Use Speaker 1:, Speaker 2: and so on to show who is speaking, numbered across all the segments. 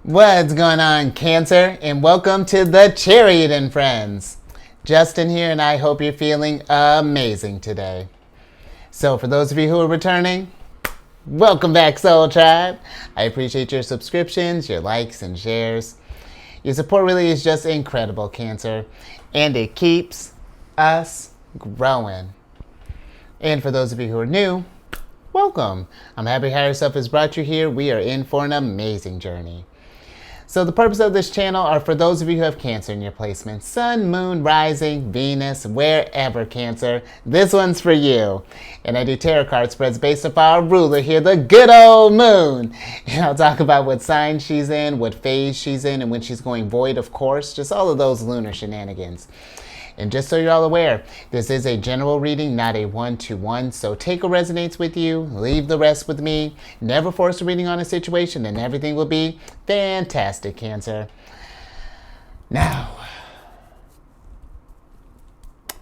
Speaker 1: What's going on, Cancer? And welcome to the Chariot Friends. Justin here, and I hope you're feeling amazing today. So, for those of you who are returning, welcome back, Soul Tribe. I appreciate your subscriptions, your likes, and shares. Your support really is just incredible, Cancer, and it keeps us growing. And for those of you who are new, welcome. I'm happy Higher Self has brought you here. We are in for an amazing journey. So the purpose of this channel are for those of you who have Cancer in your placement. Sun, Moon, Rising, Venus, wherever, Cancer. This one's for you. And I do tarot card spreads based off our ruler here, the good old Moon. And I'll talk about what sign she's in, what phase she's in, and when she's going void, of course. Just all of those lunar shenanigans. And just so you're all aware, this is a general reading, not a one-to-one. So take what resonates with you, leave the rest with me. Never force a reading on a situation, and everything will be fantastic, Cancer. Now,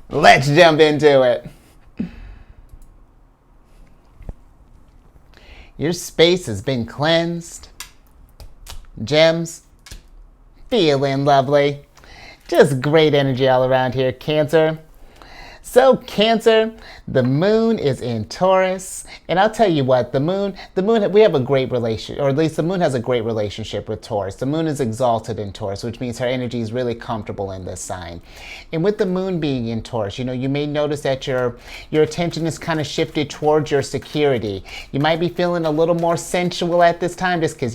Speaker 1: let's jump into it. Your space has been cleansed. Gems, feeling lovely. Just great energy all around here, Cancer. So, Cancer, the moon is in Taurus, and I'll tell you what, the moon, we have a great relation, or at least the moon has a great relationship with Taurus. The moon is exalted in Taurus, which means her energy is really comfortable in this sign. And with the moon being in Taurus, you may notice that your attention is kind of shifted towards your security. You might be feeling a little more sensual at this time, just because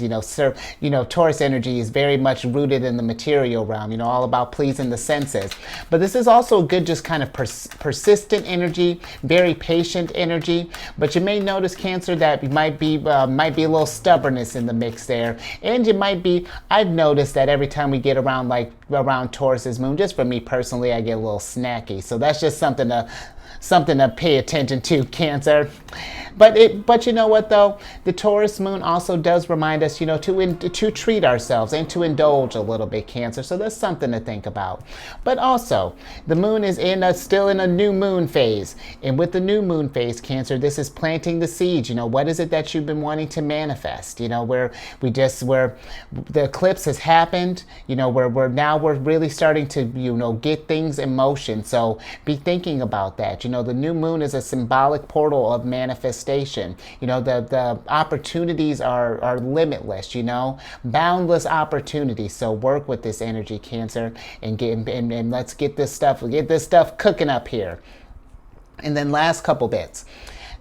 Speaker 1: Taurus energy is very much rooted in the material realm. All about pleasing the senses. But this is also good, just kind of persistent energy, very patient energy. But you may notice, Cancer, that you might be a little stubbornness in the mix there. And I've noticed that every time we get around Taurus's moon, just for me personally, I get a little snacky. So that's just something to pay attention to, Cancer. But you know what, though? The Taurus moon also does remind us, to treat ourselves and to indulge a little bit, Cancer. So that's something to think about. But also, the moon is still in a new moon phase. And with the new moon phase, Cancer, this is planting the seeds. What is it that you've been wanting to manifest? Where the eclipse has happened, we're really starting to, get things in motion. So be thinking about that. The new moon is a symbolic portal of manifestation. The opportunities are limitless, boundless opportunities. So work with this energy, Cancer, and let's get this stuff cooking up here. And then last couple bits.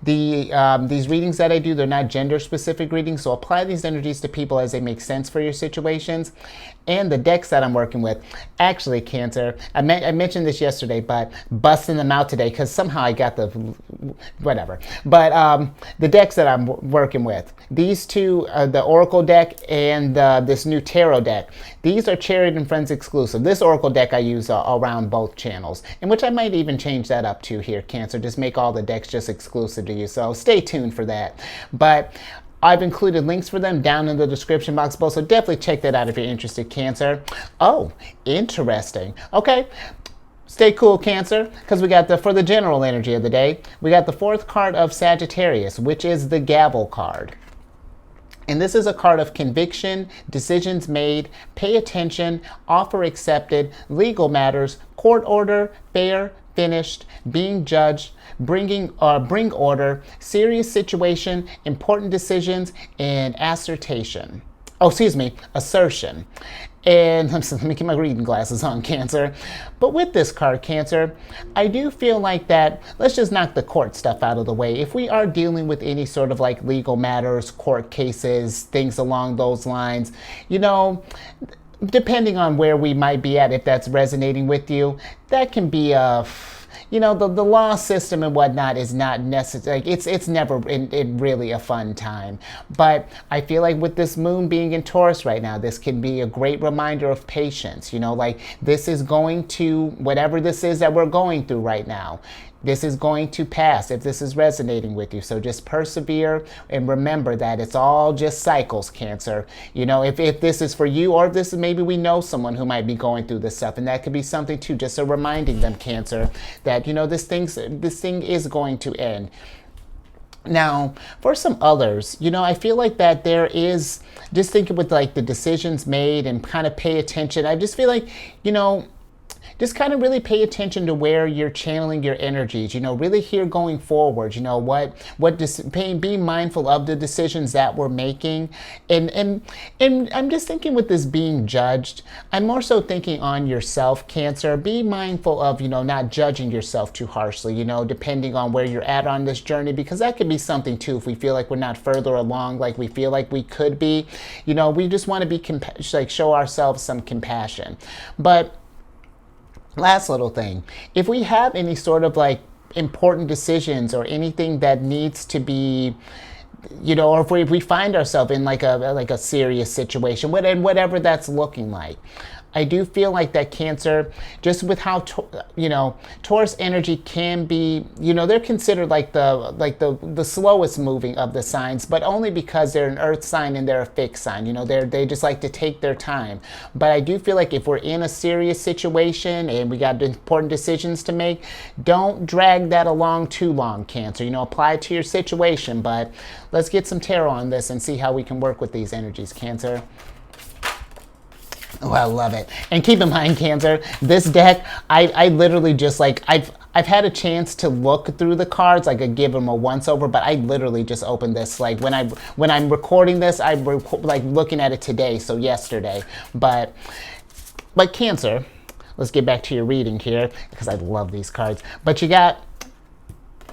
Speaker 1: These readings that I do, they're not gender-specific readings, so apply these energies to people as they make sense for your situations. And the decks that I'm working with, actually, Cancer, I mentioned this yesterday, but busting them out today because somehow I got whatever. But the decks that I'm working with, these two, the Oracle deck and this new Tarot deck, these are Chariot Friends exclusive. This Oracle deck I use around both channels, in which I might even change that up to here, Cancer, just make all the decks just exclusive to you. So stay tuned for that. But I've included links for them down in the description box below, so definitely check that out if you're interested, Cancer. Oh, interesting. Okay. Stay cool, Cancer, because we got for the general energy of the day, we got the fourth card of Sagittarius, which is the Gavel card. And this is a card of conviction, decisions made, pay attention, offer accepted, legal matters, court order, fair, finished, being judged, bring order, serious situation, important decisions, and assertion. And let me get my reading glasses on, Cancer. But with this card, Cancer, I do feel like that, let's just knock the court stuff out of the way. If we are dealing with any sort of legal matters, court cases, things along those lines, depending on where we might be at, if that's resonating with you, that can be the law system and whatnot is not necessary. It's never really a fun time. But I feel like with this moon being in Taurus right now, this can be a great reminder of patience. This is going to, whatever this is that we're going through right now, this is going to pass if this is resonating with you. So just persevere and remember that it's all just cycles, Cancer. If this is for you, or if this is maybe we know someone who might be going through this stuff, and that could be something too, just a reminding them, Cancer, that this thing is going to end. Now, for some others, I feel like that there is, just thinking with like the decisions made and kind of pay attention. I just feel like, you know, just kind of really pay attention to where you're channeling your energies, really here going forward, be mindful of the decisions that we're making. And I'm just thinking with this being judged, I'm more so thinking on yourself, Cancer. Be mindful of, not judging yourself too harshly, depending on where you're at on this journey, because that could be something too. If we feel like we're not further along like we feel like we could be, we just want to be show ourselves some compassion. But last little thing, if we have any sort of like important decisions or anything that needs to be, or if we find ourselves in like a serious situation, whatever that's looking like, I do feel like that, Cancer, just with how Taurus energy can be, they're considered like the slowest moving of the signs, but only because they're an earth sign and they're a fixed sign. They just like to take their time. But I do feel like if we're in a serious situation and we got important decisions to make, don't drag that along too long, Cancer. Apply it to your situation. But let's get some tarot on this and see how we can work with these energies, Cancer. Oh, I love it. And keep in mind, Cancer, this deck, I literally just like, I've had a chance to look through the cards, like I give them a once over, but I literally just opened this, like when I'm recording this, I'm like looking at it today, so yesterday. But Cancer, let's get back to your reading here, because I love these cards. But you got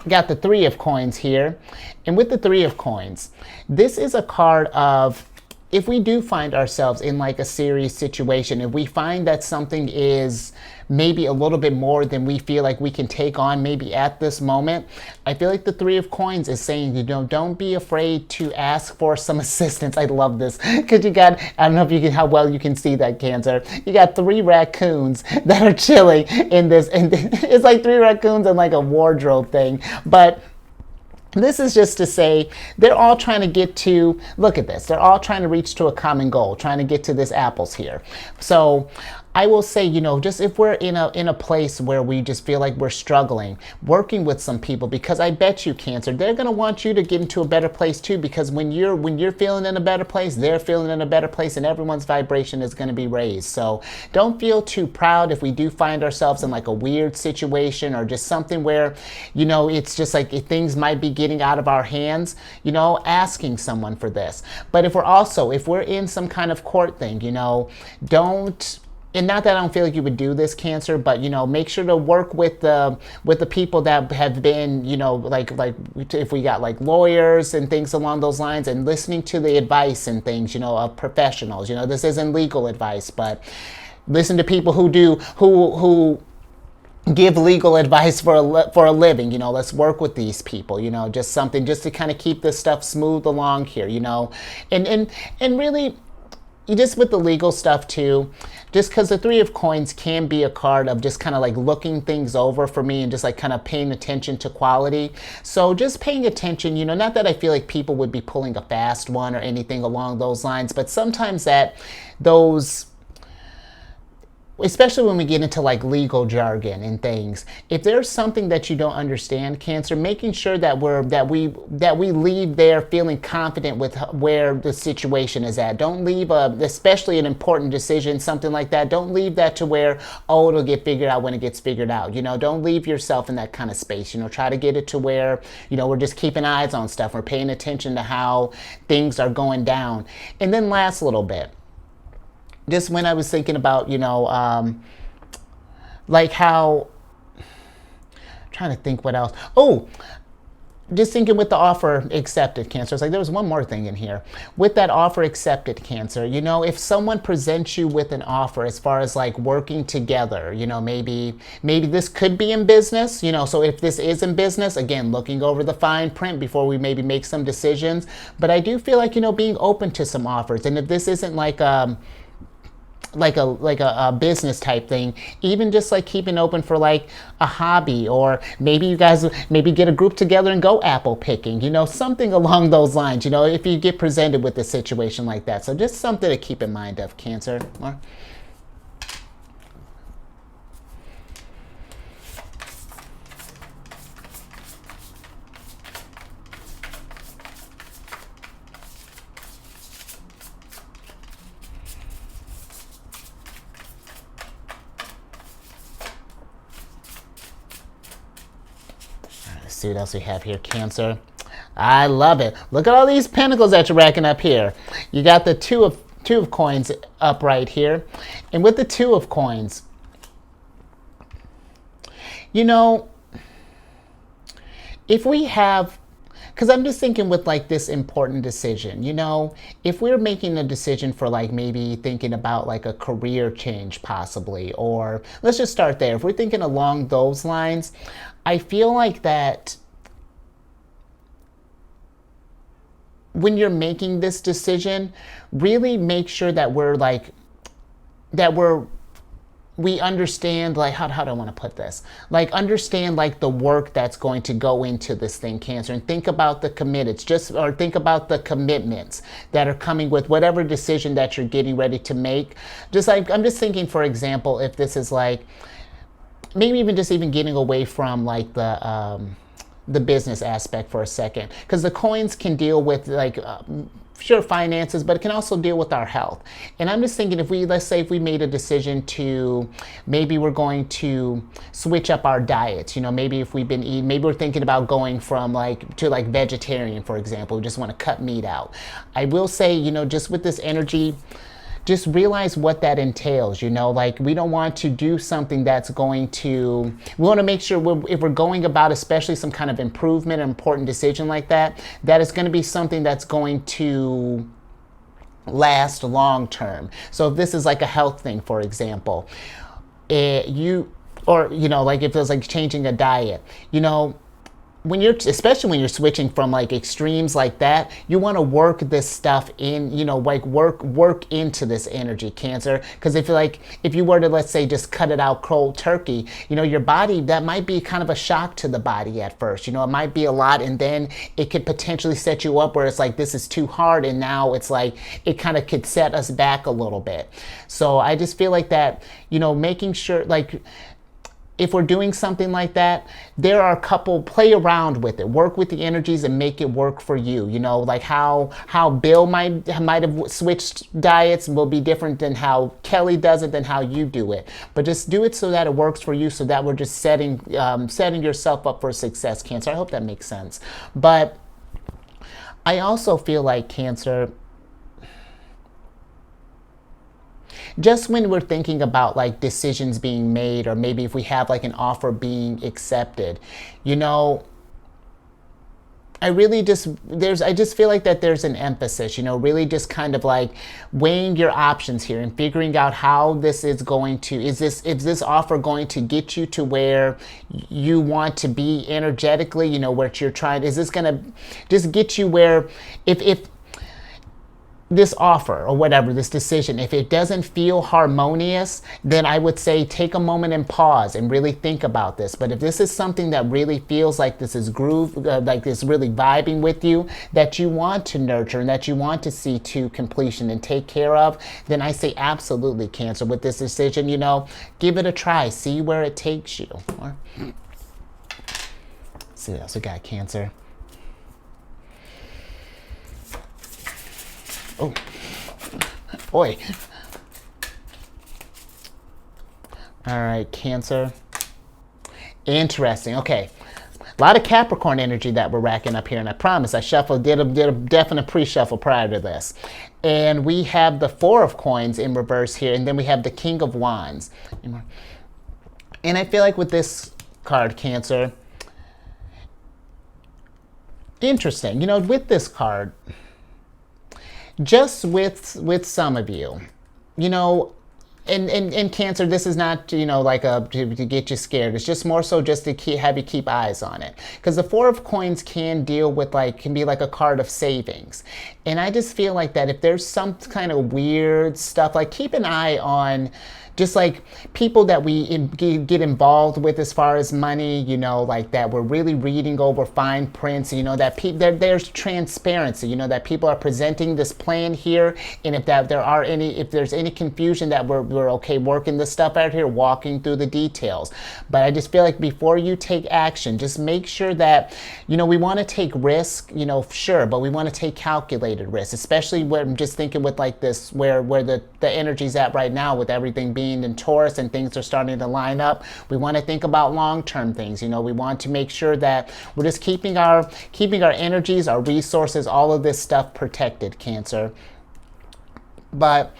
Speaker 1: the Three of Coins here. And with the Three of Coins, this is a card of, if we do find ourselves in like a serious situation, if we find that something is maybe a little bit more than we feel like we can take on maybe at this moment, I feel like the Three of Coins is saying, don't be afraid to ask for some assistance. I love this because I don't know if you can, how well you can see that, Cancer. You got 3 raccoons that are chilling in this, and it's like 3 raccoons and like a wardrobe thing. But this is just to say they're all trying to get to, look at this, they're all trying to reach to a common goal, trying to get to this apples here. So I will say, just if we're in a place where we just feel like we're struggling, working with some people, because I bet you, Cancer, they're going to want you to get into a better place too, because when you're feeling in a better place, they're feeling in a better place, and everyone's vibration is going to be raised. So don't feel too proud if we do find ourselves in like a weird situation or just something where, it's just like things might be getting out of our hands, asking someone for this. But if we're in some kind of court thing, don't, and not that I don't feel like you would do this, Cancer, but make sure to work with the people that have been, like if we got like lawyers and things along those lines, and listening to the advice and things, of professionals. This isn't legal advice, but listen to people who give legal advice for a living. Let's work with these people. Just something just to kind of keep this stuff smooth along here. And really, just with the legal stuff too, just because the Three of Coins can be a card of just kind of like looking things over for me and just like kind of paying attention to quality. So just paying attention, not that I feel like people would be pulling a fast one or anything along those lines, but sometimes especially when we get into like legal jargon and things, if there's something that you don't understand, Cancer, making sure that we leave there feeling confident with where the situation is at. Don't leave especially an important decision, something like that, don't leave that to where, it'll get figured out when it gets figured out. Don't leave yourself in that kind of space. Try to get it to where, we're just keeping eyes on stuff. We're paying attention to how things are going down. And then last little bit, just when I was thinking about, like how, I'm trying to think what else. Oh, just thinking with the offer accepted, Cancer. It's like there was one more thing in here. With that offer accepted, Cancer, if someone presents you with an offer as far as like working together, maybe this could be in business, so if this is in business, again, looking over the fine print before we maybe make some decisions. But I do feel like, being open to some offers. And if this isn't like a business type thing, even just like keeping open for like a hobby, or maybe you guys get a group together and go apple picking, something along those lines, if you get presented with a situation like that. So just something to keep in mind of, Cancer. see what else we have here, Cancer. I love it. Look at all these pentacles that you're racking up here. You got the two of coins up right here. And with the two of coins, you know, if we have, because I'm just thinking with like this important decision, you know, if we're making a decision for like maybe thinking about like a career change possibly, or let's just start there. If we're thinking along those lines, I feel like that when you're making this decision, really make sure that we understand, like, how do I want to put this? Like, understand, like, the work that's going to go into this thing, Cancer, and think about the or think about the commitments that are coming with whatever decision that you're getting ready to make. Just like, I'm just thinking, for example, if this is like, maybe even getting away from, like, the business aspect for a second, because the coins can deal with like sure finances, but it can also deal with our health. And I'm just thinking, let's say if we made a decision to maybe we're going to switch up our diets, you know, maybe if we've been eating, maybe we're thinking about going from to vegetarian, for example, we just want to cut meat out. I will say, you know, just with this energy, just realize what that entails, you know, like we don't want to do something that's going to, we want to make sure if we're going about especially some kind of improvement or important decision like that, that it's going to be something that's going to last long term. So if this is like a health thing, for example, like if there's like changing a diet, you know, especially when you're switching from like extremes like that, you want to work this stuff in, you know, like work into this energy, Cancer. Because if you were to, let's say, just cut it out cold turkey, you know, your body, that might be kind of a shock to the body at first. You know, it might be a lot, and then it could potentially set you up where it's like, this is too hard, and now it's like, it kind of could set us back a little bit. So I just feel like that, you know, making sure, like, if we're doing something like that, there are play around with it, work with the energies and make it work for you. You know, like how Bill might have switched diets will be different than how Kelly does it, than how you do it. But just do it so that it works for you, so that we're just setting yourself up for success, Cancer. I hope that makes sense. But I also feel like, Cancer, just when we're thinking about like decisions being made, or maybe if we have like an offer being accepted, you know, I just feel like that there's an emphasis, you know, really just kind of like weighing your options here and figuring out how this is going to, is this offer going to get you to where you want to be energetically, you know, where you're trying, is this going to just get you where, if this offer or whatever, this decision, if it doesn't feel harmonious, then I would say take a moment and pause and really think about this. But if this is something that really feels like this is like this really vibing with you, that you want to nurture and that you want to see to completion and take care of, then I say absolutely, Cancer, with this decision, you know, give it a try, see where it takes you. See what else we got, Cancer. Oh, boy. All right, Cancer. Interesting. Okay. A lot of Capricorn energy that we're racking up here, and I promise I did a definite pre-shuffle prior to this. And we have the Four of Coins in reverse here, and then we have the King of Wands. And I feel like with this card, Cancer, interesting. You know, with this card, just with some of you, you know, and Cancer, this is not, you know, like to get you scared. It's just more so just to have you keep eyes on it. Because the Four of Coins can deal with can be like a card of savings. And I just feel like that if there's some kind of weird stuff, like keep an eye on just like people that we get involved with as far as money, you know, like that we're really reading over fine prints, you know, that there's transparency, you know, that people are presenting this plan here, and if there's any confusion, that we're okay working this stuff out here, walking through the details. But I just feel like before you take action, just make sure that, you know, we want to take risk, you know, sure, but we want to take calculated risk, especially when I'm just thinking with like this, where the energy's at right now with everything being being in Taurus and things are starting to line up, we want to think about long-term things. You know, we want to make sure that we're just keeping our energies, our resources, all of this stuff protected, Cancer. But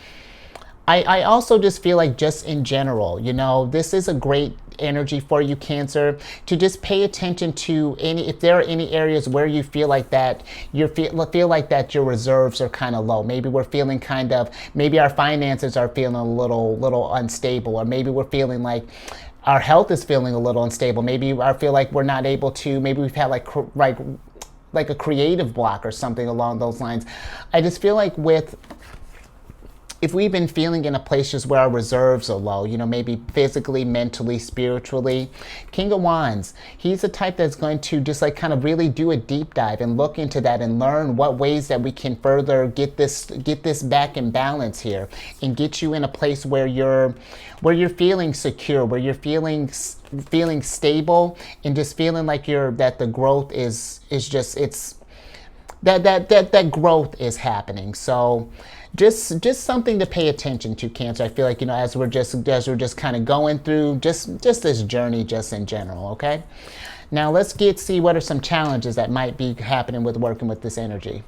Speaker 1: I also just feel like, just in general, you know, this is a great energy for you, Cancer, to just pay attention to if there are any areas where you feel like that feel like that your reserves are kind of low. Maybe we're feeling maybe our finances are feeling a little unstable, or maybe we're feeling like our health is feeling a little unstable. Maybe I feel like we're not able to, maybe we've had like a creative block or something along those lines. I just feel like if we've been feeling in a place just where our reserves are low, you know, maybe physically, mentally, spiritually, King of Wands, he's the type that's going to just like kind of really do a deep dive and look into that and learn what ways that we can further get this back in balance here, and get you in a place where you're feeling secure, where you're feeling stable, and just feeling like that the growth is just, it's that growth is happening. So just something to pay attention to, Cancer. I feel like, you know, as we're just kind of going through just this journey, just in general. Okay, now let's see what are some challenges that might be happening with working with this energy.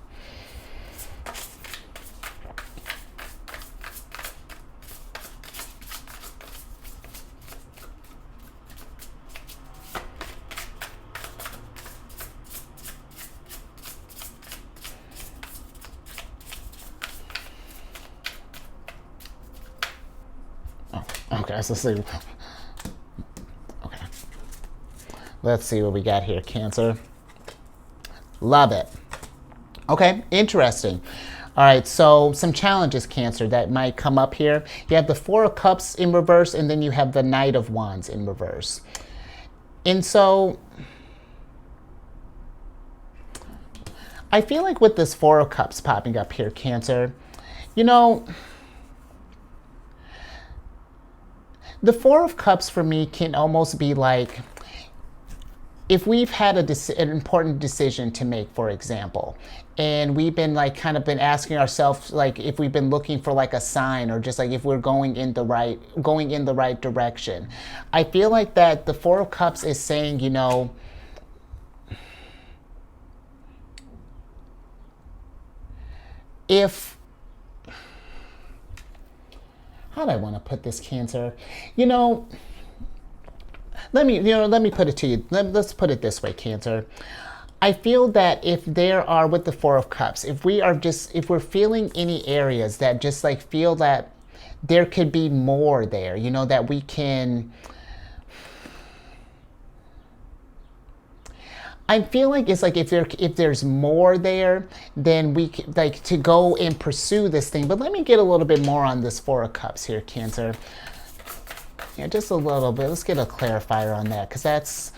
Speaker 1: Okay, so let's see. Okay, let's see what we got here, Cancer. Love it. Okay, interesting. All right, so some challenges, Cancer, that might come up here. You have the Four of Cups in reverse, and then you have the Knight of Wands in reverse. And so I feel like with this Four of Cups popping up here, Cancer, you know, the Four of Cups for me can almost be like, if we've had an important decision to make, for example, and we've been like kind of been asking ourselves, like, if we've been looking for like a sign, or just like if we're going in the right direction. I feel like that the Four of Cups is saying, you know, how do I want to put this, Cancer? You know, let me put it to you. Let's put it this way, Cancer. I feel that if there are, with the Four of Cups, if we're feeling any areas that just like feel that there could be more there, you know, that we can, I feel like it's like if there's more there, then we like to go and pursue this thing. But let me get a little bit more on this Four of Cups here, Cancer. Yeah, just a little bit. Let's get a clarifier on that, because that's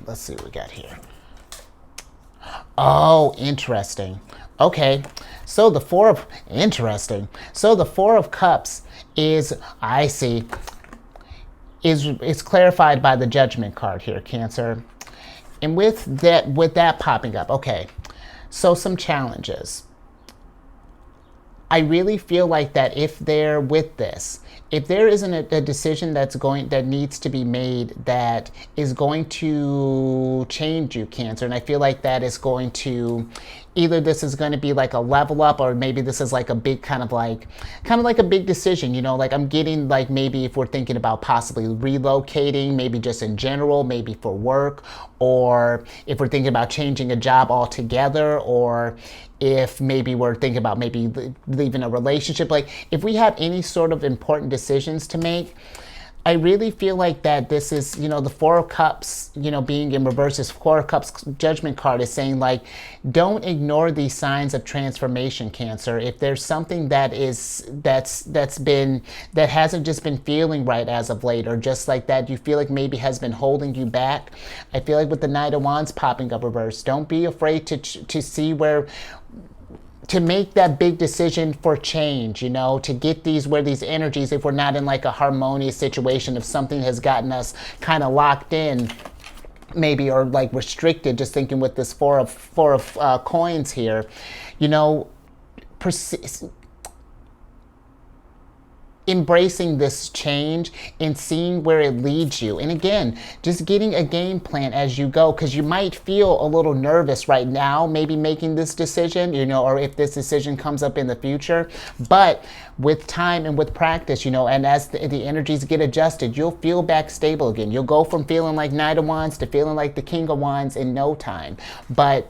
Speaker 1: let's see what we got here. Oh, interesting. Okay, so the Four of Cups is, I see, is clarified by the Judgment card here, Cancer. And with that popping up, okay, so some challenges. I really feel like that if there isn't a decision that needs to be made that is going to change you, Cancer, and I feel like that is going to, either this is going to be like a level up, or maybe this is like a big kind of like a big decision, you know, like I'm getting like, maybe if we're thinking about possibly relocating, maybe just in general, maybe for work, or if we're thinking about changing a job altogether, or if maybe we're thinking about maybe leaving a relationship. Like if we have any sort of important decisions to make, I really feel like that this is, you know, the Four of Cups, you know, being in reverse, this Four of Cups Judgment card is saying, like, don't ignore these signs of transformation, Cancer. If there's something that hasn't just been feeling right as of late, or just like that you feel like maybe has been holding you back, I feel like with the Knight of Wands popping up reverse, don't be afraid to see to make that big decision for change, you know, to get where these energies, if we're not in like a harmonious situation, if something has gotten us kind of locked in, maybe, or like restricted, just thinking with this four of coins here, you know, embracing this change and seeing where it leads you. And again, just getting a game plan as you go, because you might feel a little nervous right now, maybe making this decision, you know, or if this decision comes up in the future. But with time and with practice, you know, and as the energies get adjusted, you'll feel back stable again. You'll go from feeling like Knight of Wands to feeling like the King of Wands in no time. But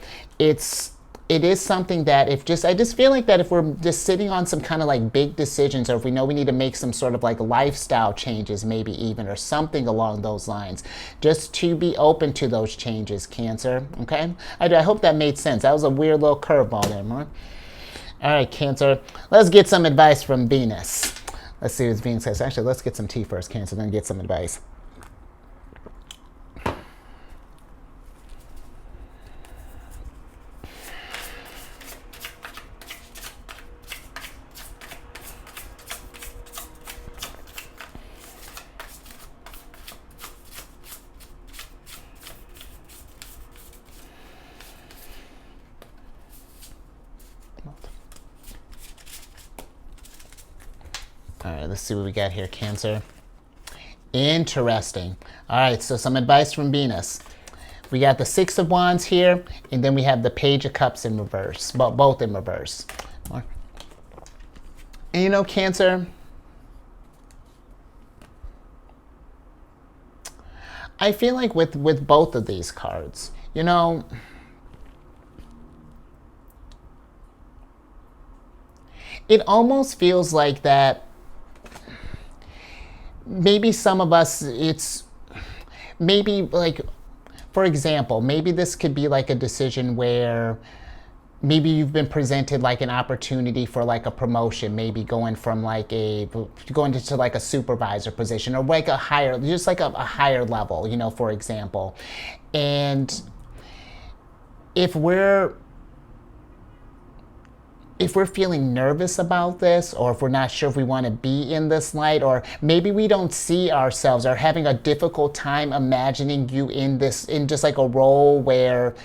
Speaker 1: it is something that I just feel like that if we're just sitting on some kind of like big decisions, or if we know we need to make some sort of like lifestyle changes, maybe even, or something along those lines, just to be open to those changes, Cancer, okay? I hope that made sense. That was a weird little curveball there, Mark. All right, Cancer, let's get some advice from Venus. Let's see what Venus says. Actually, let's get some tea first, Cancer, then get some advice. All right, let's see what we got here, Cancer. Interesting. All right, so some advice from Venus. We got the Six of Wands here, and then we have the Page of Cups in reverse, both in reverse. And you know, Cancer, I feel like with both of these cards, you know, it almost feels like that maybe some of us, it's maybe like, for example, maybe this could be like a decision where maybe you've been presented like an opportunity for like a promotion, maybe going into like a supervisor position, or like a higher, just like a higher level, you know, for example. And if we're feeling nervous about this, or if we're not sure if we want to be in this light, or maybe we don't see ourselves, or having a difficult time imagining you in just like a role where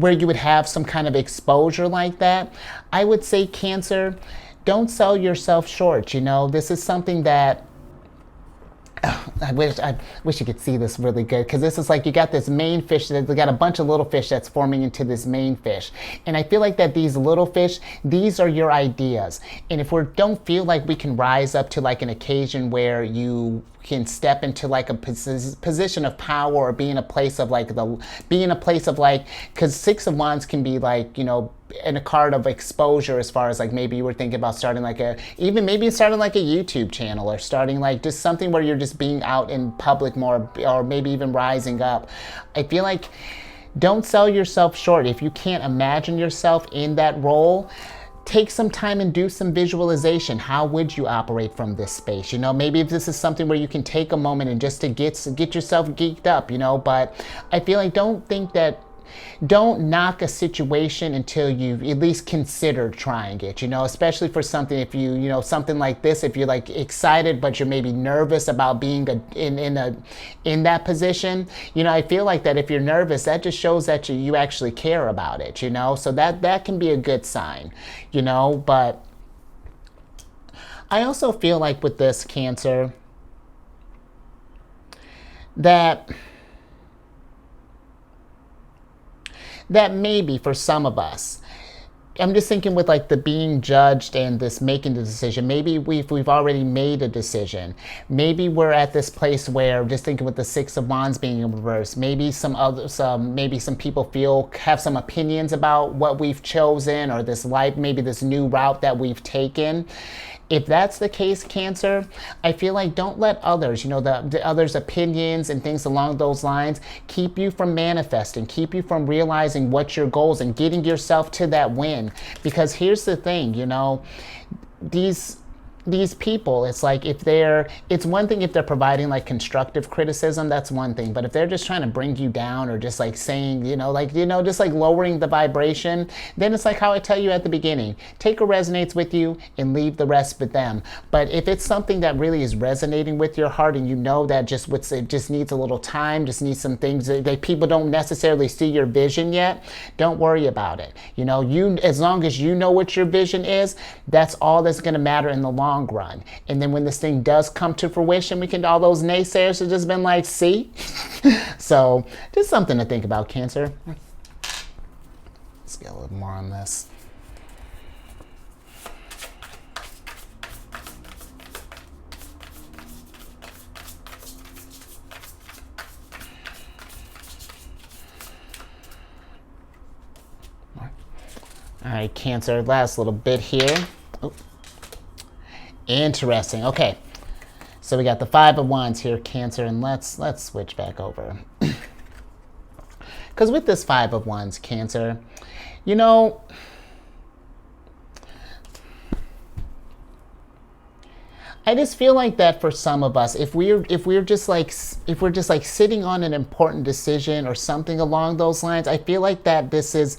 Speaker 1: you would have some kind of exposure like that, I would say, Cancer, don't sell yourself short. You know, this is something that I wish you could see this really good, because this is like you got this main fish that got a bunch of little fish that's forming into this main fish, and I feel like that these little fish, these are your ideas, and if we don't feel like we can rise up to like an occasion where you can step into like a position of power, or be in a place of like because Six of Wands can be like, you know, in a card of exposure, as far as like maybe you were thinking about starting like starting like a YouTube channel, or starting like just something where you're just being out in public more, or maybe even rising up. I feel like don't sell yourself short. If you can't imagine yourself in that role, take some time and do some visualization. How would you operate from this space? You know, maybe if this is something where you can take a moment and just to get yourself geeked up, you know, but I feel like don't knock a situation until you've at least considered trying it, you know, especially for something, if you know, something like this, if you're like excited, but you're maybe nervous about being in that position, you know, I feel like that if you're nervous, that just shows that you actually care about it, you know, so that can be a good sign, you know. But I also feel like with this, Cancer, that maybe for some of us, I'm just thinking with like the being judged and this making the decision, maybe we've already made a decision. Maybe we're at this place where, just thinking with the Six of Wands being in reverse, maybe some people have some opinions about what we've chosen, or this life, maybe this new route that we've taken. If that's the case, Cancer, I feel like don't let others, you know, the others' opinions and things along those lines keep you from manifesting, keep you from realizing what your goals and getting yourself to that win. Because here's the thing, you know, these people, it's like it's one thing if they're providing like constructive criticism, that's one thing. But if they're just trying to bring you down or just like saying, just like lowering the vibration, then it's like how I tell you at the beginning, take what resonates with you and leave the rest with them. But if it's something that really is resonating with your heart and you know that it just needs a little time, just needs some things that people don't necessarily see your vision yet, don't worry about it. As long as you know what your vision is, that's all that's going to matter in the long run. And then when this thing does come to fruition, all those naysayers have just been like, see? So just something to think about, Cancer. Let's get a little more on this. All right, Cancer, last little bit here. Oh. Interesting. Okay, so we got the Five of Wands here, Cancer, and let's switch back over. Because with this Five of Wands, Cancer, I just feel like that for some of us, if we're just like sitting on an important decision or something along those lines, I feel like that this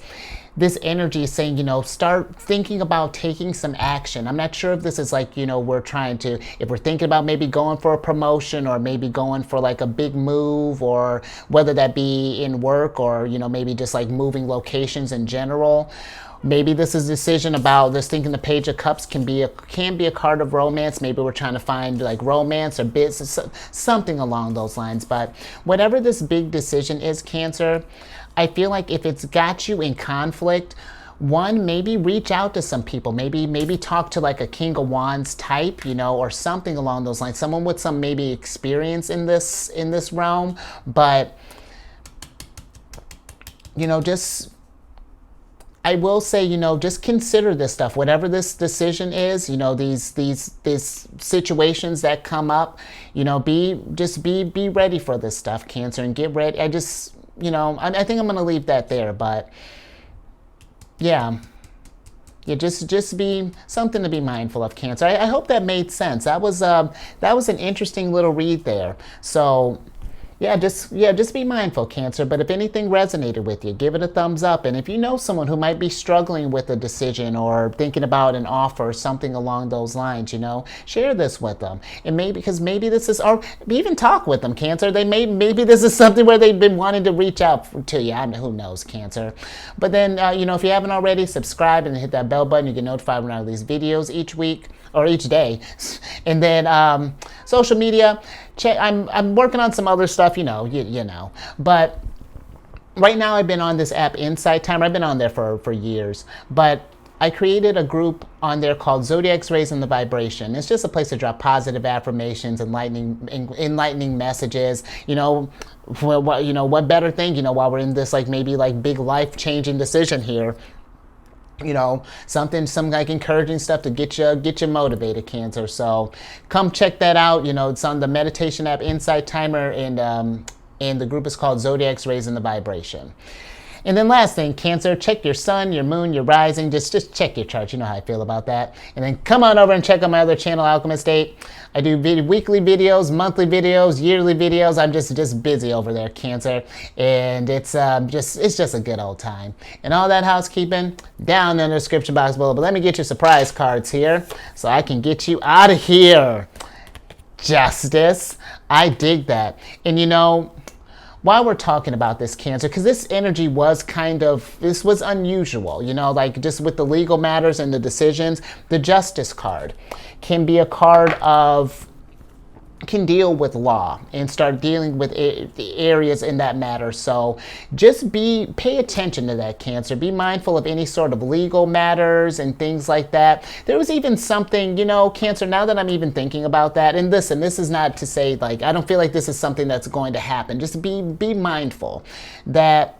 Speaker 1: energy is saying, start thinking about taking some action. I'm not sure if this is like, if we're thinking about maybe going for a promotion or maybe going for like a big move, or whether that be in work or, maybe just like moving locations in general. Maybe this is a decision about this. Thinking the Page of Cups can be a card of romance. Maybe we're trying to find like romance or business, something along those lines. But whatever this big decision is, Cancer, I feel like if it's got you in conflict, one, maybe reach out to some people. Maybe talk to like a King of Wands type, or something along those lines. Someone with some maybe experience in this realm. But I will say, just consider this stuff. Whatever this decision is, these situations that come up, be ready for this stuff, Cancer, and get ready. I think I'm going to leave that there, but yeah, just be something to be mindful of, Cancer. I hope that made sense. That was an interesting little read there. So just be mindful, Cancer. But if anything resonated with you, give it a thumbs up. And if you know someone who might be struggling with a decision or thinking about an offer or something along those lines, share this with them. And maybe this is, or even talk with them, Cancer. Maybe this is something where they've been wanting to reach out to you. Who knows, Cancer. But then, if you haven't already, subscribe and hit that bell button. You get notified when I release videos each week or each day. And then social media. I'm working on some other stuff, but right now I've been on this app Insight Timer. I've been on there for years, but I created a group on there called Zodiacs Raising the Vibration. It's just a place to drop positive affirmations, enlightening messages. What better thing, while we're in this maybe big life-changing decision here. Some like encouraging stuff to get you motivated, Cancer. So come check that out. It's on the meditation app Insight Timer, and the group is called Zodiacs Raising the Vibration. And then last thing, Cancer, check your sun, your moon, your rising. Just check your chart. You know how I feel about that. And then come on over and check out my other channel, Alchemist 8. I do weekly videos, monthly videos, yearly videos. I'm just busy over there, Cancer. And it's just a good old time. And all that housekeeping down in the description box below. But let me get your surprise cards here so I can get you out of here. Justice. I dig that. And while we're talking about this, Cancer, because this energy was this was unusual, just with the legal matters and the decisions, the Justice card can be a card can deal with law and start dealing with the areas in that matter. So just pay attention to that, Cancer. Be mindful of any sort of legal matters and things like that. There was even something, Cancer, now that I'm even thinking about that, and listen, this is not to say I don't feel like this is something that's going to happen. Just be mindful that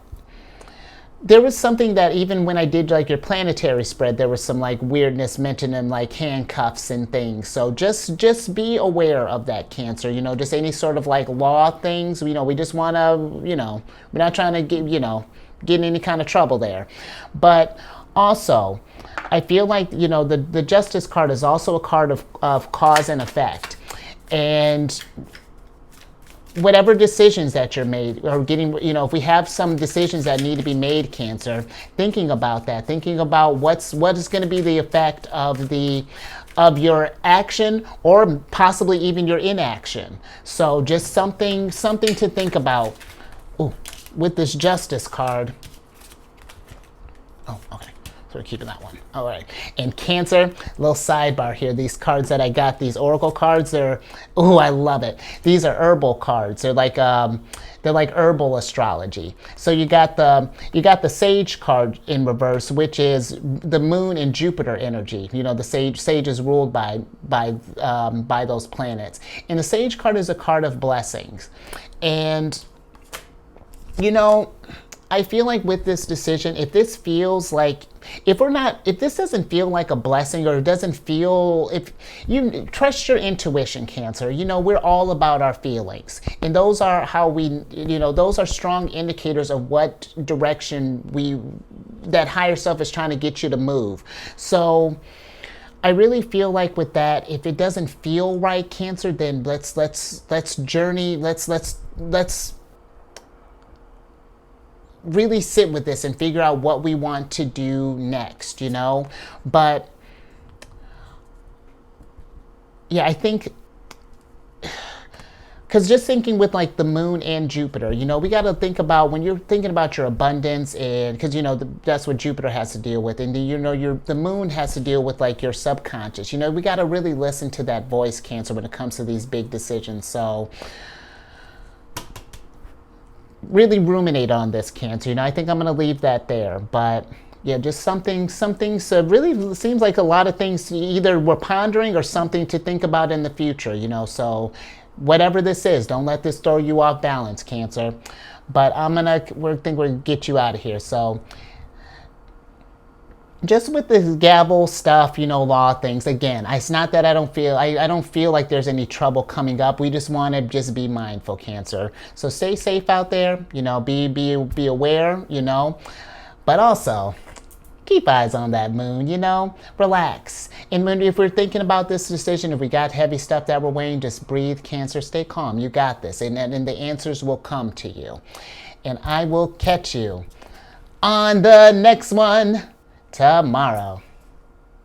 Speaker 1: there was something that even when I did your planetary spread, there was some weirdness mentioned in handcuffs and things. So just be aware of that, Cancer. Just any sort of law things. We just want to, we're not trying to get in any kind of trouble there. But Also, I feel like, you know, the Justice card is also a card of cause and effect. And whatever decisions that you're made or getting, you know, if we have some decisions that need to be made, Cancer, thinking about that, thinking about what is going to be the effect of your action or possibly even your inaction. So just something to think about. Ooh, with this Justice card. Oh, okay. So we're keeping that one. All right. And Cancer, little sidebar here. These cards that I got, these Oracle cards, ooh, I love it. These are herbal cards. They're like herbal astrology. So you got the Sage card in reverse, which is the Moon and Jupiter energy. You know, the Sage is ruled by those planets. And the Sage card is a card of blessings. And you know, I feel like with this decision, if this doesn't feel like a blessing, or it doesn't feel, if you trust your intuition, Cancer, you know, we're all about our feelings. And those are those are strong indicators of what direction that higher self is trying to get you to move. So I really feel like with that, if it doesn't feel right, Cancer, then let's journey, let's really sit with this and figure out what we want to do next, you know? But yeah, I think, because just thinking with like the Moon and Jupiter, you know, we got to think about when you're thinking about your abundance, and because, you know, that's what Jupiter has to deal with. And, you know, the Moon has to deal with like your subconscious. You know, we got to really listen to that voice, Cancer, when it comes to these big decisions. So really ruminate on this, Cancer. You know, I think I'm going to leave that there. But yeah, just something. So it really seems like a lot of things either we're pondering or something to think about in the future, you know. So whatever this is, don't let this throw you off balance, Cancer. But we're going to get you out of here. So just with this gavel stuff, you know, law things, again, it's not that I don't feel like there's any trouble coming up. We just want to just be mindful, Cancer. So stay safe out there, you know, be aware, you know, but also keep eyes on that Moon, you know, relax. And if we're thinking about this decision, if we got heavy stuff that we're weighing, just breathe, Cancer, stay calm. You got this. And the answers will come to you. And I will catch you on the next one tomorrow.